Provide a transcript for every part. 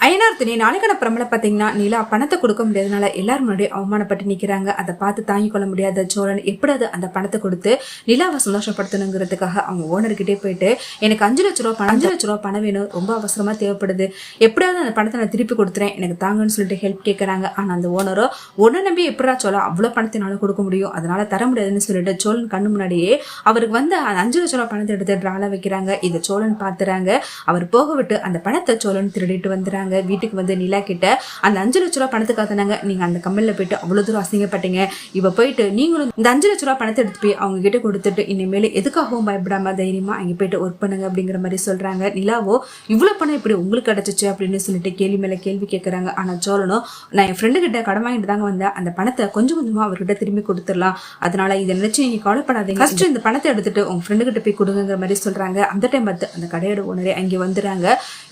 அயனார்த்தினி நாளைக்கான பிரமலை பார்த்தீங்கன்னா நிலா பணத்தை கொடுக்க முடியாதனால எல்லாரும் முன்னாடி அவமானப்பட்டு நிற்கிறாங்க. அதை பார்த்து தாங்கிக் கொள்ள முடியாத சோழன் எப்படியாவது அந்த பணத்தை கொடுத்து நிலாவை சந்தோஷப்படுத்தணுங்கிறதுக்காக அவங்க ஓனர்கிட்டே போயிட்டு எனக்கு 5 லட்ச ரூபா பணம் வேணும், ரொம்ப அவசரமா தேவைப்படுது, எப்படியாவது அந்த பணத்தை நான் திருப்பி கொடுத்துறேன், எனக்கு தாங்கன்னு சொல்லிட்டு ஹெல்ப் கேட்கறாங்க. ஆனா அந்த ஓனரோ உன்னை நம்பி எப்படா சோழா அவ்வளவு பணத்தினால கொடுக்க முடியும், அதனால தர முடியாதுன்னு சொல்லிட்டு சோழன் கண்ணு முன்னாடியே அவருக்கு வந்து 5 லட்ச ரூபா பணத்தை எடுத்து டிரால வைக்கிறாங்க. இதை சோழன் பாத்துறாங்க. அவர் போக விட்டு அந்த பணத்தை சோழன் திருடிட்டு வந்துறாங்க. வீட்டுக்கு வந்து நிலா கிட்ட அந்த 5 லட்ச ரூபா பணத்துக்காக தானாங்க நீங்க அந்த கம்பெனில போயிட்டு அவ்வளவு தூரம் அசிங்கப்பட்டீங்க, இப்ப போயிட்டு நீங்களும் இந்த 5 லட்ச ரூபா பணத்தை எடுத்து போய் அவங்க கிட்ட கொடுத்துட்டு இனிமேல எதுக்காகவும் பயப்படாம தைரியமா அங்க போயிட்டு ஒர்க் பண்ணுங்க அப்படிங்கிற மாதிரி சொல்றாங்க. நிலாவோ இவ்வளவு பணம் இப்படி உங்களுக்கு கிடைச்சிச்சு அப்படின்னு சொல்லிட்டு கேள்வி மேல கேள்வி கேட்கறாங்க. ஆனா சோழனும் நான் என் ஃப்ரெண்டு கிட்ட கடன் வாங்கிட்டு தாங்க வந்தேன், அந்த பணத்தை கொஞ்சம் கொஞ்சமா அவர்கிட்ட திரும்பி கொடுத்துடலாம், அதனால இதை நினைச்சு நீங்க கவலைப்படாதீங்க, ஃபர்ஸ்ட் இந்த பணத்தை எடுத்துட்டு உங்க ஃப்ரெண்டு கிட்ட போய் கொடுங்கிற மாதிரி சொல்றாங்க. அந்த டைம் பார்த்து அந்த கடையோட ஓனரே அங்கே வந்துறாங்க.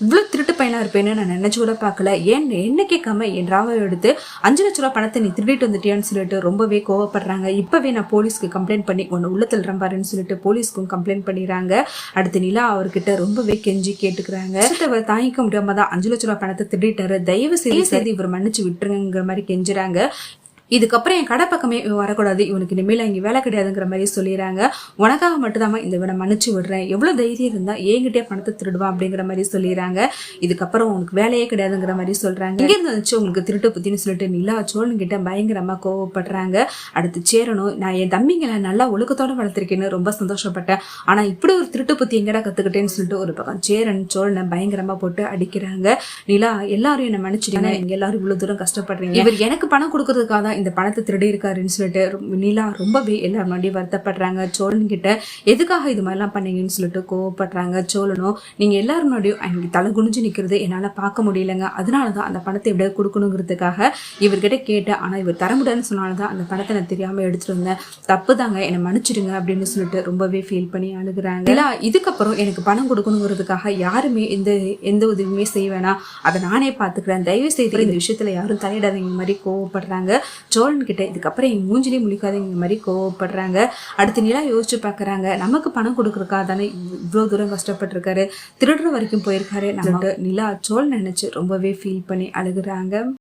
இவ்வளவு திருட்டு பையனா இருப்பேன்னு நான் நினைச்சு கூட பார்க்கல, ஏன் என்ன கேட்காம என் ராவை எடுத்து 5 லட்ச ரூபா பணத்தை நீ திருடிட்டு வந்துட்டியான்னு சொல்லிட்டு ரொம்பவே கோவப்படுறாங்க. இப்பவே நான் போலீஸ்க்கு கம்ப்ளைண்ட் பண்ணி ஒன்னு உள்ள தள்ளுறேன் சொல்லிட்டு போலீஸ்க்கும் கம்ப்ளைண்ட் பண்ணிடுறாங்க. அடுத்து நிலா அவர்கிட்ட ரொம்பவே கெஞ்சி கேட்டுக்கிறாங்க. தாங்கிக்க முடியாம தான் 5 லட்ச ரூபா பணத்தை திருடிட்டாரு, தயவு செய்து இவர் மன்னிச்சு விட்டுருங்கிற மாதிரி கெஞ்சுறாங்க. இதுக்கப்புறம் என் கடை பக்கமே வரக்கூடாது, இவனுக்கு இனிமேல் இங்கே வேலை கிடையாதுங்கிற மாதிரி சொல்லிடுறாங்க. உனக்காக மட்டும்தாம இந்த விட மன்னிச்சு விடுறேன், எவ்வளோ தைரியம் இருந்தா என்கிட்டே பணத்தை திருடுவான் அப்படிங்கிற மாதிரி சொல்லிடுறாங்க. இதுக்கப்புறம் உனக்கு வேலையே கிடையாதுங்கிற மாதிரி சொல்றாங்க. இங்கிருந்து வந்துச்சு உங்களுக்கு திருட்டு புத்தின்னு சொல்லிட்டு நிலா சோழன் கிட்ட பயங்கரமா கோவப்படுறாங்க. அடுத்து சேரணும், நான் என் தம்பிங்களை நல்லா ஒழுக்கத்தோட வளர்த்திருக்கேன்னு ரொம்ப சந்தோஷப்பட்டேன், ஆனா இப்படி ஒரு திருட்டு புத்தி எங்கடா கத்துக்கிட்டேன்னு சொல்லிட்டு ஒரு பக்கம் சேரன் சோழனை பயங்கரமா போட்டு அடிக்கிறாங்க. நிலா எல்லாரும் என்ன மன்னிச்சிடுங்க, எங்க எல்லாரும் இவ்வளவு தூரம் கஷ்டப்படுறீங்க, இவர் எனக்கு பணம் கொடுக்கறதுக்காக தான் இந்த பணத்தை திருடி இருக்காருன்னு சொல்லிட்டு நிலா ரொம்பவே எல்லாரும் முன்னாடி வருத்தப்படுறாங்க. சோழன் கிட்ட எதுக்காக இது மாதிரிலாம் பண்ணீங்கன்னு சொல்லிட்டு கோவப்படுறாங்க. சோழனும் நீங்க எல்லாரும் முன்னாடியும் எனக்கு தலை குனிஞ்சு நிக்கிறது என்னால பார்க்க முடியலங்க, அதனாலதான் அந்த பணத்தை எப்படியா கொடுக்கணுங்கிறதுக்காக இவர்கிட்ட கேட்டேன், ஆனா இவர் தர முடியாதுன்னு சொன்னால்தான் அந்த பணத்தை நான் தெரியாம எடுத்துட்டு வந்தேன், தப்பு தாங்க, என்னை மன்னிச்சிடுங்க அப்படின்னு சொல்லிட்டு ரொம்பவே ஃபீல் பண்ணி அழுகுறாங்க. இல்ல இதுக்கப்புறம் எனக்கு பணம் கொடுக்கணுங்கிறதுக்காக யாருமே எந்த உதவியுமே செய்ய வேணாம், அதை நானே பாத்துக்கிறேன், தயவு செய்து இந்த விஷயத்துல யாரும் தலையிடாதீங்க மாதிரி கோவப்படுறாங்க. சோழன் கிட்ட இதுக்கப்புறம் என் மூஞ்சிலே முழிக்காதீங்க மாதிரி கோவப்படுறாங்க. அடுத்த நிலா யோசிச்சு பாக்குறாங்க, நமக்கு பணம் கொடுக்கறதுக்காக தானே இவ்வளவு தூரம் கஷ்டப்பட்டிருக்காரு, திருடுற வரைக்கும் போயிருக்காரு, நம்ம நிலா சோழன் நினைச்சு ரொம்பவே ஃபீல் பண்ணி அழுகுறாங்க.